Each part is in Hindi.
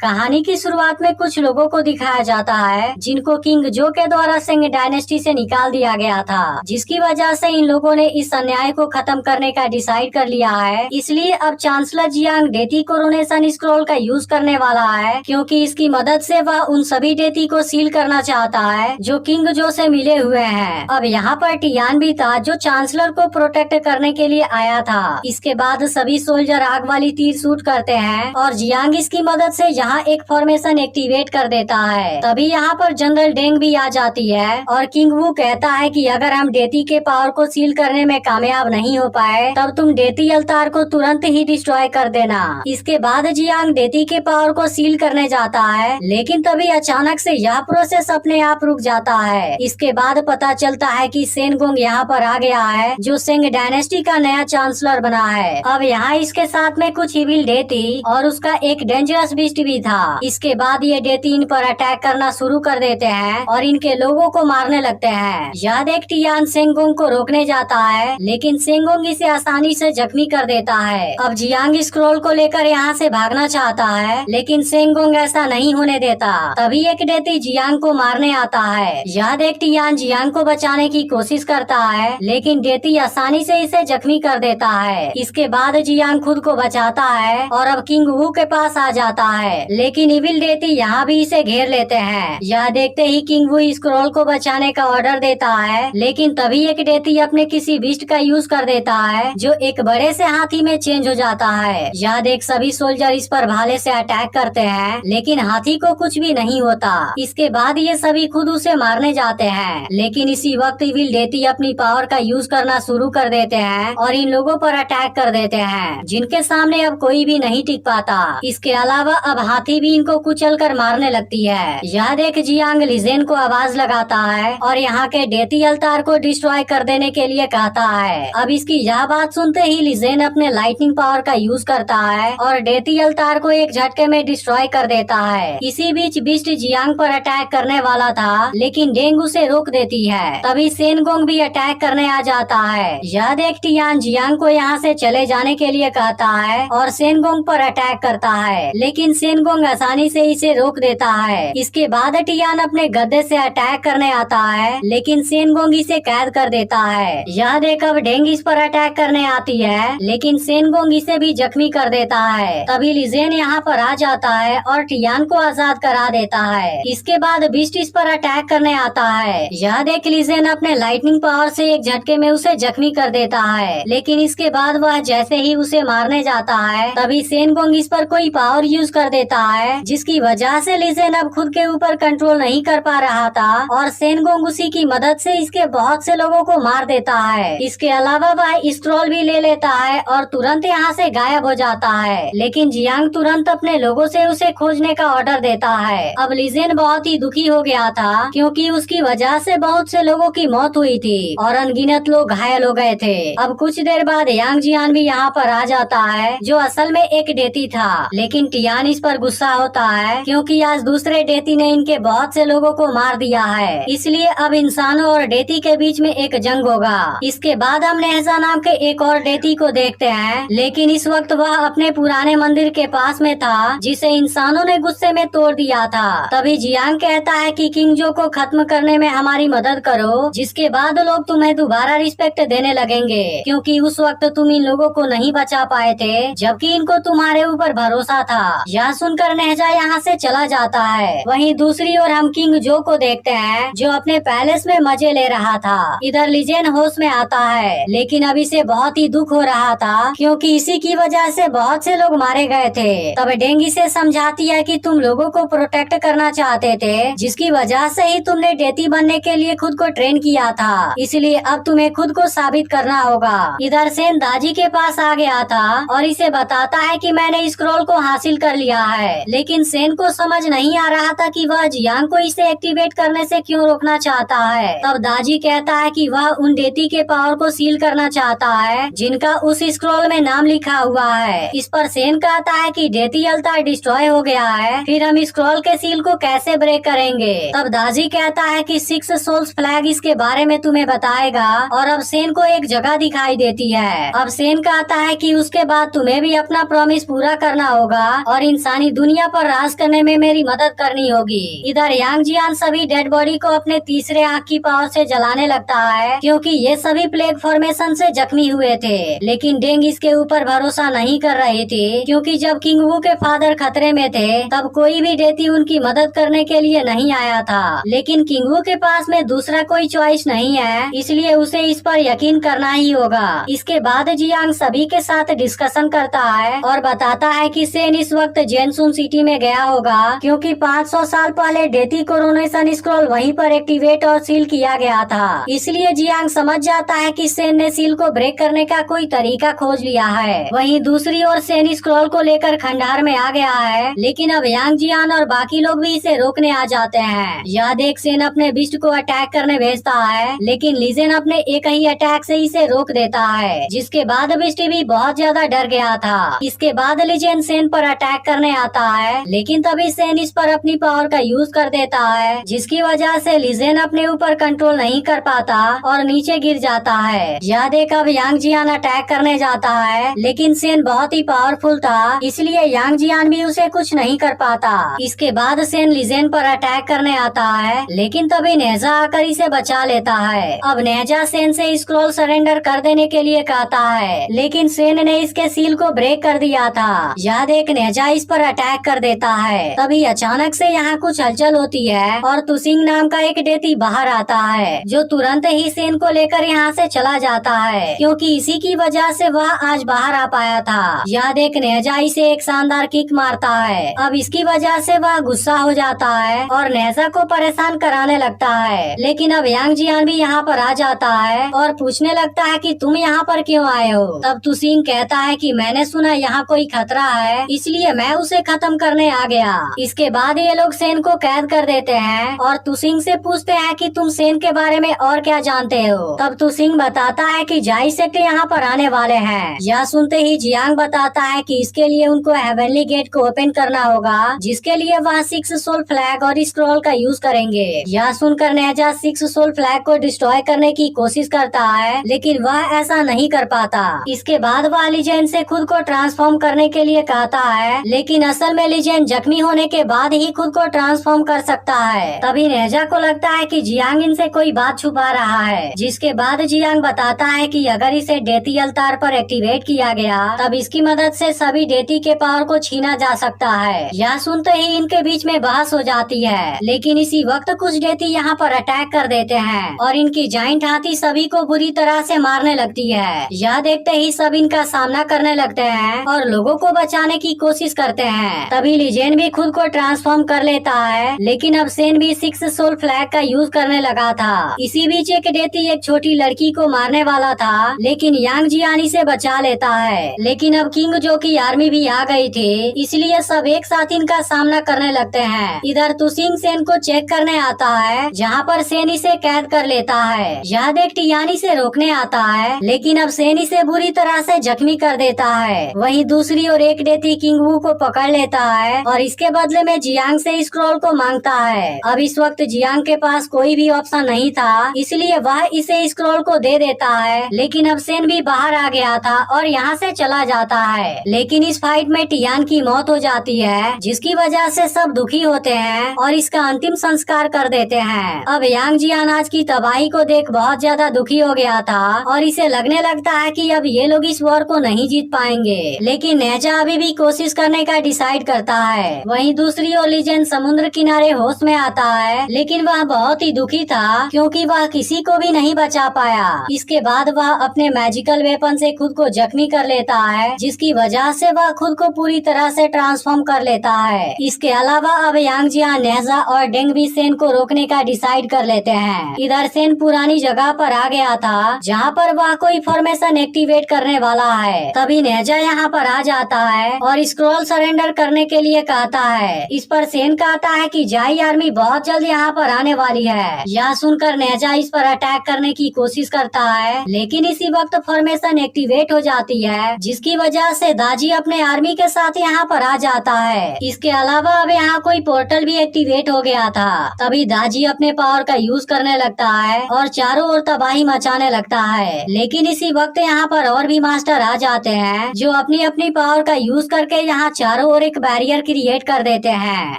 कहानी की शुरुआत में कुछ लोगों को दिखाया जाता है जिनको किंग जो के द्वारा सेंग डायनेस्टी से निकाल दिया गया था, जिसकी वजह से इन लोगों ने इस अन्याय को खत्म करने का डिसाइड कर लिया है। इसलिए अब चांसलर जियांग डेती कोरोनेशन स्क्रॉल का यूज करने वाला है, क्योंकि इसकी मदद से वह उन सभी डेती को सील करना चाहता है जो किंग जो से मिले हुए हैं। अब यहाँ पर टियान भी था जो चांसलर को प्रोटेक्ट करने के लिए आया था। इसके बाद सभी सोल्जर आग वाली तीर शूट करते हैं और जियांग इसकी मदद से यहाँ एक फॉर्मेशन एक्टिवेट कर देता है। तभी यहाँ पर जनरल डेंग भी आ जाती है और किंग वू कहता है कि अगर हम डेती के पावर को सील करने में कामयाब नहीं हो पाए तब तुम डेती अल्तार को तुरंत ही डिस्ट्रॉय कर देना। इसके बाद जियांग डेती के पावर को सील करने जाता है, लेकिन तभी अचानक से यह प्रोसेस अपने आप रुक जाता है। इसके बाद पता चलता है कि सेनगोंग यहाँ पर आ गया है जो सेंग डायनेस्टी का नया चांसलर बना है। अब यहाँ इसके साथ में कुछ इविल डेती और उसका एक डेंजरस बीस्ट भी था। इसके बाद ये डेती इन पर अटैक करना शुरू कर देते हैं और इनके लोगों को मारने लगते हैं। यह देख टियान सेंगोंग को रोकने जाता है, लेकिन सेंगोंग इसे आसानी से जख्मी कर देता है। अब जियांग स्क्रॉल को लेकर यहाँ से भागना चाहता है, लेकिन सेंगोंग ऐसा नहीं होने देता। तभी एक डेती जियांग को मारने आता है। यह देख टियान जियांग को बचाने की कोशिश करता है, लेकिन डेती आसानी से इसे जख्मी कर देता है। इसके बाद जियांग खुद को बचाता है और अब किंग वू के पास आ जाता है, लेकिन इविल डेती यहाँ भी इसे घेर लेते हैं। यह देखते ही किंग वू स्क्रॉल को बचाने का ऑर्डर देता है, लेकिन तभी एक डेती अपने किसी बिस्ट का यूज कर देता है जो एक बड़े से हाथी में चेंज हो जाता है। यह देख सभी सोल्जर इस पर भाले से अटैक करते हैं, लेकिन हाथी को कुछ भी नहीं होता। इसके बाद ये सभी खुद उसे मारने जाते हैं, लेकिन इसी वक्त इविल डेती अपनी पावर का यूज करना शुरू कर देते हैं और इन लोगों पर अटैक कर देते हैं, जिनके सामने अब कोई भी नहीं टिक पाता। इसके अलावा अब हाथी भी इनको कुचल कर मारने लगती है। यह देख जियांग लिजेन को आवाज लगाता है और यहाँ के डेती अल्तार को डिस्ट्रॉय कर देने के लिए कहता है। अब इसकी यह बात सुनते ही लिजेन अपने लाइटनिंग पावर का यूज करता है और डेती अल्तार को एक झटके में डिस्ट्रॉय कर देता है। इसी बीच बिस्ट जियांग पर अटैक करने वाला था, लेकिन डेंग उसे रोक देती है। तभी सेनगोंग भी अटैक करने आ जाता है। यह देख टियान जियांग को यहाँ से चले जाने के लिए कहता है और सेनगोंग पर अटैक करता है, लेकिन सेनगोंग आसानी से इसे रोक देता है। इसके बाद टियान अपने गद्दे से अटैक करने आता है, लेकिन सेनगोंग इसे कैद कर देता है। यह देख अब डेंग इस पर अटैक करने आती है, लेकिन सेनगोंग इसे भी जख्मी कर देता है। तभी लिजेन यहाँ पर आ जाता है और टियान को आजाद करा देता है। इसके बाद बिस्ट इस पर अटैक करने आता है। यह देख लिजेन अपने लाइटनिंग पावर से एक झटके में उसे जख्मी कर देता है, लेकिन इसके बाद वह जैसे ही उसे मारने जाता है तभी सेनगोंग इस पर कोई पावर यूज कर देता है, जिसकी वजह से लिजेन अब खुद के ऊपर कंट्रोल नहीं कर पा रहा था और सेनगोंग उसी की मदद से इसके बहुत से लोगों को मार देता है। इसके अलावा वह स्क्रॉल भी ले लेता है और तुरंत यहाँ से गायब हो जाता है, लेकिन जियांग तुरंत अपने लोगों से उसे खोजने का ऑर्डर देता है। अब लिजेन बहुत ही दुखी हो गया था, क्योंकि उसकी वजह से बहुत से लोगों की मौत हुई थी और अनगिनत लोग घायल हो गए थे। अब कुछ देर बाद यांग जियान भी यहाँ पर आ जाता है, जो असल में एक डेती था, लेकिन टियान इस पर गुस्सा होता है क्योंकि आज दूसरे डेती ने इनके बहुत से लोगों को मार दिया है। इसलिए अब इंसानों और डेती के बीच में एक जंग होगा। इसके बाद हम नेहजा नाम के एक और डेती को देखते हैं, लेकिन इस वक्त वह अपने पुराने मंदिर के पास में था, जिसे इंसानों ने गुस्से में तोड़ दिया था। तभी जियांग कहता है कि किंग जो को खत्म करने में हमारी मदद करो, जिसके बाद लोग तुम्हें दोबारा रिस्पेक्ट देने लगेंगे, क्योंकि उस वक्त तुम इन लोगों को नहीं बचा पाए थे, जबकि इनको तुम्हारे ऊपर भरोसा था। यह सुनकर नेहजा यहाँ से चला जाता है। वहीं दूसरी ओर हम किंग जो को देखते हैं, जो अपने पैलेस में मजे ले रहा था। इधर लिजेन होश में आता है, लेकिन अब इसे बहुत ही दुख हो रहा था, क्योंकि इसी की वजह से बहुत से लोग मारे गए थे। तब डेंग इसे समझाती है कि तुम लोगों को प्रोटेक्ट करना चाहते थे, जिसकी वजह से ही तुमने डेती बनने के लिए खुद को ट्रेन किया था, इसलिए अब तुम्हें खुद को साबित करना होगा। इधर सेन दाजी के पास आ गया था और इसे बताता है कि मैंने स्क्रॉल को हासिल कर लिया है, लेकिन सेन को समझ नहीं आ रहा था कि वह जियांग को इसे एक्टिवेट करने से क्यों रोकना चाहता है। तब दाजी कहता है कि वह उन डेती के पावर को सील करना चाहता है जिनका उस स्क्रॉल में नाम लिखा हुआ है। इस पर सेन कहता है कि डेती अल्तार डिस्ट्रॉय हो गया है, फिर हम स्क्रॉल के सील को कैसे ब्रेक करेंगे। तब दाजी कहता है कि 6 सोल्स फ्लैग इसके बारे में तुम्हें बताएगा, और अब सेन को एक जगह दिखाई देती है। अब सेन कहता है कि उसके बाद तुम्हें भी अपना प्रॉमिस पूरा करना होगा और इंसानी पूरी दुनिया पर राज करने में मेरी मदद करनी होगी। इधर यांग जियान सभी डेड बॉडी को अपने तीसरे आँख की पावर से जलाने लगता है, क्योंकि ये सभी प्लेग फॉर्मेशन से जख्मी हुए थे। लेकिन डेंग इसके ऊपर भरोसा नहीं कर रही थी, क्योंकि जब किंग वू के फादर खतरे में थे तब कोई भी डेती उनकी मदद करने के लिए नहीं आया था। लेकिन किंग वू के पास में दूसरा कोई चॉइस नहीं है, इसलिए उसे इस पर यकीन करना ही होगा। इसके बाद जियांग सभी के साथ डिस्कशन करता है और बताता है कि सेन इस वक्त जेनसुन सिटी में गया होगा, क्योंकि 500 साल पहले डेती कोरोनेशन स्क्रॉल वहीं पर एक्टिवेट और सील किया गया था। इसलिए जियांग समझ जाता है कि सेन ने सील को ब्रेक करने का कोई तरीका खोज लिया है। वहीं दूसरी ओर सेन स्क्रॉल को लेकर खंडार में आ गया है, लेकिन अब यांग जियान और बाकी लोग भी इसे रोकने आ जाते हैं। यह देख सेन अपने बिस्ट को अटैक करने भेजता है, लेकिन लीजेन अपने एक ही अटैक से इसे रोक देता है, जिसके बाद बिस्ट भी बहुत ज्यादा डर गया था। इसके बाद लीजेन सेन पर अटैक करने आता है, लेकिन तभी सेन इस पर अपनी पावर का यूज कर देता है, जिसकी वजह से लीजेन अपने ऊपर कंट्रोल नहीं कर पाता और नीचे गिर जाता है। यह देख अब यांग जियान अटैक करने जाता है, लेकिन सेन बहुत ही पावरफुल था, इसलिए यांग जियान भी उसे कुछ नहीं कर पाता। इसके बाद सेन लीजेन पर अटैक करने आता है, लेकिन तभी नेजा आकर इसे बचा लेता है। अब नेजा सेन से स्क्रॉल सरेंडर कर देने के लिए कहता है, लेकिन सेन ने इसके सील को ब्रेक कर दिया था। यह देख नेजा इस पर अटैक कर देता है। तभी अचानक से यहाँ कुछ हलचल होती है और तुसिंग नाम का एक डेती बाहर आता है, जो तुरंत ही सेन को लेकर यहाँ से चला जाता है, क्योंकि इसी की वजह से वह आज बाहर आ पाया था। यह देख नेजा इसे एक शानदार किक मारता है। अब इसकी वजह से वह गुस्सा हो जाता है और नेजा को परेशान कराने लगता है। लेकिन अब यांग जियान भी यहाँ पर आ जाता है और पूछने लगता है कि तुम यहाँ पर क्यों आए हो। तब तुसिंग कहता है कि मैंने सुना यहाँ कोई खतरा है, इसलिए मैं उसे खत्म करने आ गया। इसके बाद ये लोग सेन को कैद कर देते हैं और तुसिंग से पूछते हैं कि तुम सेन के बारे में और क्या जानते हो। तब तुसिंग बताता है कि जाई सेक्ट यहाँ पर आने वाले हैं। यह सुनते ही जियांग बताता है कि इसके लिए उनको हेवनली गेट को ओपन करना होगा, जिसके लिए वह 6 सोल फ्लैग और स्क्रॉल का यूज करेंगे। यह सुनकर नेजा 6 सोल फ्लैग को डिस्ट्रॉय करने की कोशिश करता है, लेकिन वह ऐसा नहीं कर पाता। इसके बाद वह लीजेन से खुद को ट्रांसफॉर्म करने के लिए कहता है, लेकिन असल में लीजेन जख्मी होने के बाद ही खुद को ट्रांसफॉर्म कर सकता है। तभी नेजा को लगता है कि जियांग इनसे कोई बात छुपा रहा है, जिसके बाद जियांग बताता है कि अगर इसे डेती अल्तार पर एक्टिवेट किया गया तब इसकी मदद से सभी डेती के पावर को छीना जा सकता है। यह सुनते ही इनके बीच में बहस हो जाती है, लेकिन इसी वक्त कुछ डेती यहाँ पर अटैक कर देते हैं और इनकी जाइंट हाथी सभी को बुरी तरह से मारने लगती है। यह देखते ही सब इनका सामना करने लगते हैं और लोगों को बचाने की कोशिश करते हैं। तभी लीजेन भी खुद को ट्रांसफॉर्म कर लेता है, लेकिन अब सेन भी 6 सोल फ्लैग का यूज करने लगा था। इसी बीच एक डेती एक छोटी लड़की को मारने वाला था, लेकिन यांग जियान इसे बचा लेता है। लेकिन अब किंग जो की आर्मी भी आ गई थी, इसलिए सब एक साथ इनका सामना करने लगते हैं। इधर तुसिंग सेन को चेक करने आता है, जहाँ पर सेन इसे कैद कर लेता है। यह देख टियान इसे रोकने आता है, लेकिन अब सेन इसे बुरी तरह से जख्मी कर देता है। वहीं दूसरी ओर एक डेती किंग वू को पकड़ लेता है और इसके बदले में जियांग से स्क्रॉल को मांगता है। अब इस वक्त जियांग के पास कोई भी ऑप्शन नहीं था, इसलिए वह इसे स्क्रॉल को दे देता है। लेकिन अब सेन भी बाहर आ गया था और यहाँ से चला जाता है। लेकिन इस फाइट में टियान की मौत हो जाती है, जिसकी वजह से सब दुखी होते हैं और इसका अंतिम संस्कार कर देते हैं। अब यांग जियान आज की तबाही को देख बहुत ज्यादा दुखी हो गया था और इसे लगने लगता है कि अब ये लोग इस वॉर को नहीं जीत पाएंगे। लेकिन नेजा अभी भी कोशिश करने का डिसाइड करता है। वहीं दूसरी ओर लीजेन समुद्र किनारे होश में आता है, लेकिन वह बहुत ही दुखी था, क्योंकि वह किसी को भी नहीं बचा पाया। इसके बाद वह अपने मैजिकल वेपन से खुद को जख्मी कर लेता है, जिसकी वजह से वह खुद को पूरी तरह से ट्रांसफॉर्म कर लेता है। इसके अलावा अब यांग जियान, नेजा और डेंग भी सेन को रोकने का डिसाइड कर लेते हैं। इधर सेन पुरानी जगह पर आ गया था, जहाँ पर वह कोई फॉर्मेशन एक्टिवेट करने वाला है। तभी नेजा यहाँ पर आ जाता है और स्क्रॉल सरेंडर करने के लिए कहता है। इस पर सेन कहता है कि जाई आर्मी बहुत जल्द यहाँ पर आने वाली है। यह सुनकर नेजा इस पर अटैक करने की कोशिश करता है, लेकिन इसी वक्त फॉर्मेशन एक्टिवेट हो जाती है, जिसकी वजह से दाजी अपने आर्मी के साथ यहाँ पर आ जाता है। इसके अलावा अब यहाँ कोई पोर्टल भी एक्टिवेट हो गया था। तभी दाजी अपने पावर का यूज करने लगता है और चारों ओर तबाही मचाने लगता है। लेकिन इसी वक्त यहाँ पर और भी मास्टर आ जाते हैं, जो अपनी अपनी पावर का यूज करके यहाँ चारों ओर ओर एक बैरियर क्रिएट कर देते हैं।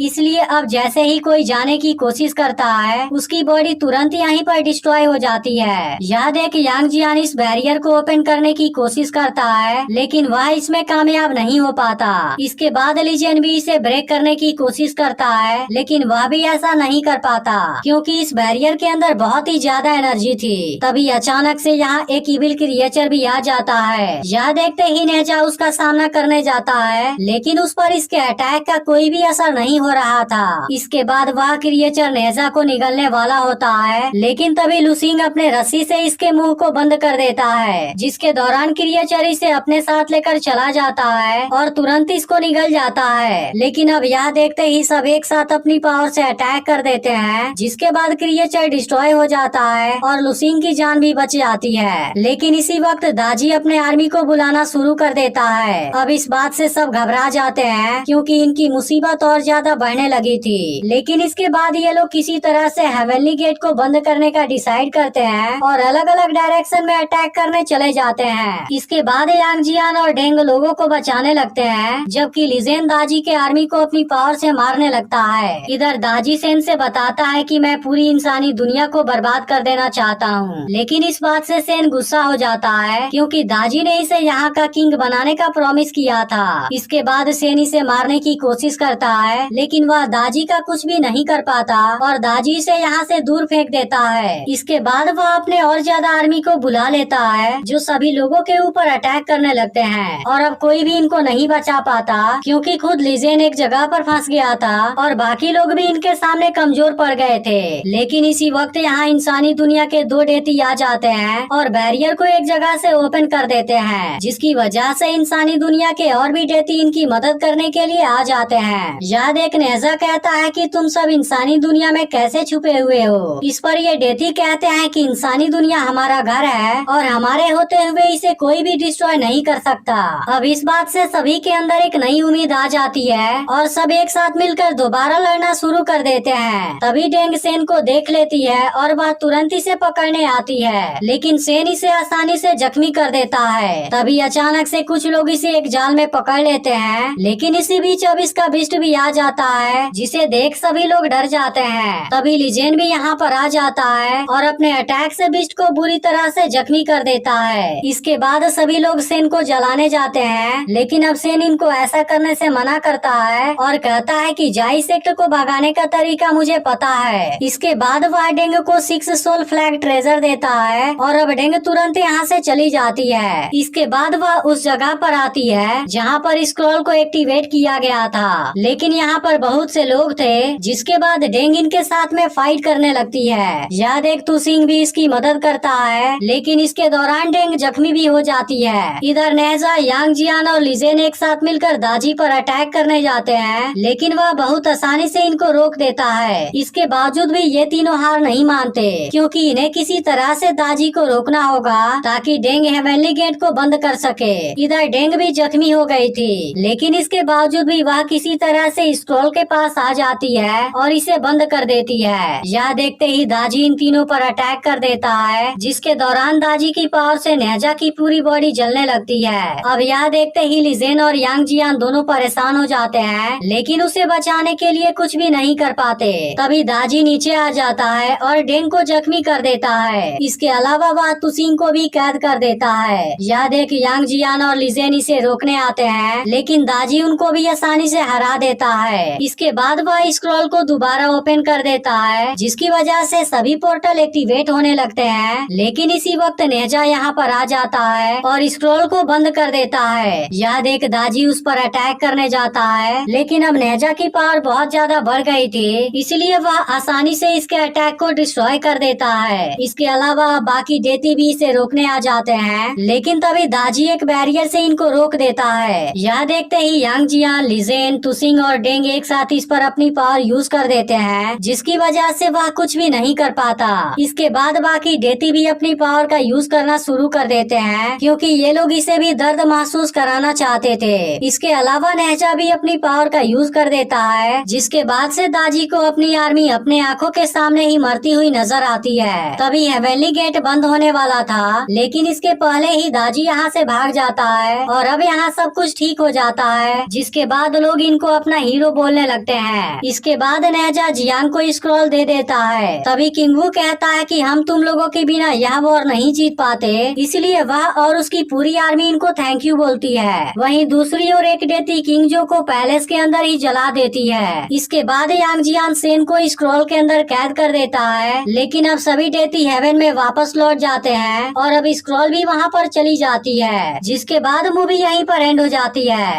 इसलिए अब जैसे ही कोई जाने की कोशिश करता है उसकी बॉडी तुरंत यहीं पर डिस्ट्रॉय हो जाती है। यह देख यांग जियान इस बैरियर को ओपन करने की कोशिश करता है लेकिन वह इसमें कामयाब नहीं हो पाता। इसके बाद लीजेन भी इसे ब्रेक करने की कोशिश करता है लेकिन वह भी ऐसा नहीं कर पाता क्योंकि इस बैरियर के अंदर बहुत ही ज्यादा एनर्जी थी। तभी अचानक से यहाँ एक इविल क्रिएचर भी आ जाता है। यह देखते ही नेजा उसका सामना करने जाता है लेकिन उस पर इसके अटैक का कोई भी असर नहीं हो रहा था। इसके बाद वह क्रिएचर नेजा को निगलने वाला होता है लेकिन तभी लुसिंग अपने रस्सी से इसके मुंह को बंद कर देता है, जिसके दौरान क्रिएचर इसे अपने साथ लेकर चला जाता है और तुरंत इसको निगल जाता है। लेकिन अब यह देखते ही सब एक साथ अपनी पावर से अटैक कर देते हैं, जिसके बाद क्रिएचर डिस्ट्रॉय हो जाता है और लुसिंग की जान भी बच जाती है। लेकिन इसी वक्त दाजी अपने आर्मी को बुलाना शुरू कर देता है। अब इस बात से सब घबरा जाते हैं क्योंकि इनकी मुसीबत और ज्यादा बढ़ने लगी थी। लेकिन इसके बाद ये लोग किसी तरह से हेवनली गेट को बंद करने का डिसाइड करते हैं और अलग अलग डायरेक्शन में अटैक करने चले जाते हैं। इसके बाद यांग जियान और डेंग लोगों को बचाने लगते हैं, जबकि लिजेन दाजी के आर्मी को अपनी पावर से मारने लगता है। इधर दाजी सेन से बताता है कि मैं पूरी इंसानी दुनिया को बर्बाद कर देना चाहता हूँ, लेकिन इस बात से सेन गुस्सा हो जाता है क्योंकि दाजी ने इसे यहाँ का किंग बनाने का प्रॉमिस किया था। इसके बाद सेन इसे मारने की कोशिश करता है लेकिन वह दाजी का कुछ भी नहीं कर पाता और दाजी इसे यहाँ से दूर फेंक देता है। इसके बाद वह अपने और ज्यादा आर्मी को बुला लेता है जो सभी लोगों के ऊपर अटैक करने लगते हैं और अब कोई भी इनको नहीं बचा पाता क्योंकि खुद लिजेन एक जगह पर फंस गया था और बाकी लोग भी इनके सामने कमजोर पड़ गए थे। लेकिन इसी वक्त यहाँ इंसानी दुनिया के दो डेती आ जाते हैं और बैरियर को एक जगह से ओपन कर देते हैं, जिसकी वजह से इंसानी दुनिया के और भी डेती इनकी मदद करने के लिए आ जाते हैं। याद एक नेजा कहता है कि तुम सब इंसानी दुनिया में कैसे छुपे हुए हो। इस पर ये डेती कहते हैं कि इंसानी दुनिया हमारा घर है और हमारे होते हुए इसे कोई भी डिस्ट्रॉय नहीं कर सकता। अब इस बात से सभी के अंदर एक नई उम्मीद आ जाती है और सब एक साथ मिलकर दोबारा लड़ना शुरू कर देते हैं। तभी डेंग सेन को देख लेती है और वह तुरंत इसे पकड़ने आती है, लेकिन सेन इसे आसानी से जख्मी कर देता है। तभी अचानक से कुछ लोग इसे एक जाल में पकड़ लेते हैं, लेकिन इसी बीच अब इसका बिस्ट भी आ जाता है, जिसे देख सभी लोग डर जाते हैं। तभी लिजेन भी यहाँ पर आ जाता है और अपने अटैक से बिस्ट को बुरी तरह से जख्मी कर देता है। इसके बाद सभी लोग सेन को जलाने जाते हैं, लेकिन अब सेन इनको ऐसा करने से मना करता है और कहता है कि जाई सेक्टर को भगाने का तरीका मुझे पता है। इसके बाद वह डेंग को 6 सोल फ्लैग ट्रेजर देता है और अब डेंग तुरंत यहाँ से चली जाती है। इसके बाद वह उस जगह पर आती है जहाँ पर स्क्रॉल को एक्टिवेट किया गया था, लेकिन यहाँ पर बहुत से लोग थे, जिसके बाद डेंग इनके साथ में फाइट करने लगती है। याद एक तुसिंग भी इसकी मदद करता है, लेकिन इसके दौरान डेंग जख्मी भी हो जाती है। इधर नेजा, यांग जियान और लिजेन एक साथ मिलकर दाजी पर अटैक करने जाते हैं, लेकिन वह बहुत आसानी से इनको रोक देता है। इसके बावजूद भी ये तीनों हार नहीं मानते क्योंकि इन्हें किसी तरह से दाजी को रोकना होगा ताकि डेंग हेवनली गेट को बंद कर सके। इधर डेंग भी जख्मी हो गई थी, लेकिन इसके बावजूद भी वह किसी तरह से स्क्रॉल के पास आ जाती है और इसे बंद कर देती है। यह देखते ही दाजी इन तीनों पर अटैक कर देता है, जिसके दौरान दाजी की पावर से नेजा की पूरी बॉडी जलने लगती है। अब यह देखते ही लिजेन और यांग जियान दोनों परेशान हो जाते हैं, लेकिन उसे बचाने के लिए कुछ भी नहीं कर पाते। तभी दाजी नीचे आ जाता है और डेंग को जख्मी कर देता है। इसके अलावा वह तुसिंग को भी कैद कर देता है। यह देख यांग जियान और लिजेन इसे रोकने आते हैं, लेकिन दाजी उनको भी आसानी से हरा देता है। इसके बाद वह स्क्रॉल को दोबारा ओपन कर देता है, जिसकी वजह से सभी पोर्टल एक्टिवेट होने लगते हैं। लेकिन इसी वक्त नेजा यहाँ पर आ जाता है और स्क्रॉल को बंद कर देता है। यह देख दाजी उस पर अटैक करने जाता है, लेकिन अब नेजा की पावर बहुत ज्यादा बढ़ गई थी, इसलिए वह आसानी से इसके अटैक को डिस्ट्रॉय कर देता है। इसके अलावा बाकी डेती भी इसे रोकने आ जाते हैं, लेकिन तभी दाजी एक बैरियर से इनको रोक देता है। यह देखते ही यांग जियान, लिजेन, तुसिंग और डेंग एक साथ इस पर अपनी पावर यूज कर देते हैं, जिसकी वजह से वह कुछ भी नहीं कर पाता। इसके बाद बाकी डेती भी अपनी पावर का यूज करना शुरू कर देते हैं, क्योंकि ये लोग इसे भी दर्द महसूस कराना चाहते थे। इसके अलावा नेजा भी अपनी पावर का यूज कर देता है, जिसके बाद से दाजी को अपनी आर्मी अपने आंखों के सामने ही मरती हुई नजर आती है। तभी हेवनली गेट बंद होने वाला था, लेकिन इसके पहले ही दाजी यहाँ से भाग जाता है और अब यहाँ सब कुछ ठीक हो जाता है है, जिसके बाद लोग इनको अपना हीरो बोलने लगते हैं। इसके बाद नेजा जियांग को स्क्रॉल दे देता है। तभी किंगवू कहता है कि हम तुम लोगों के बिना यह वॉर नहीं जीत पाते, इसलिए वह और उसकी पूरी आर्मी इनको थैंक यू बोलती है। वहीं दूसरी ओर एक डेती किंगजो को पैलेस के अंदर ही जला देती है। इसके बाद यांग जियान सेन को स्क्रॉल के अंदर कैद कर देता है, लेकिन अब सभी डेती हेवन में वापस लौट जाते हैं और अब स्क्रॉल भी वहाँ पर चली जाती है, जिसके बाद मूवी यहीं पर एंड हो जाती है।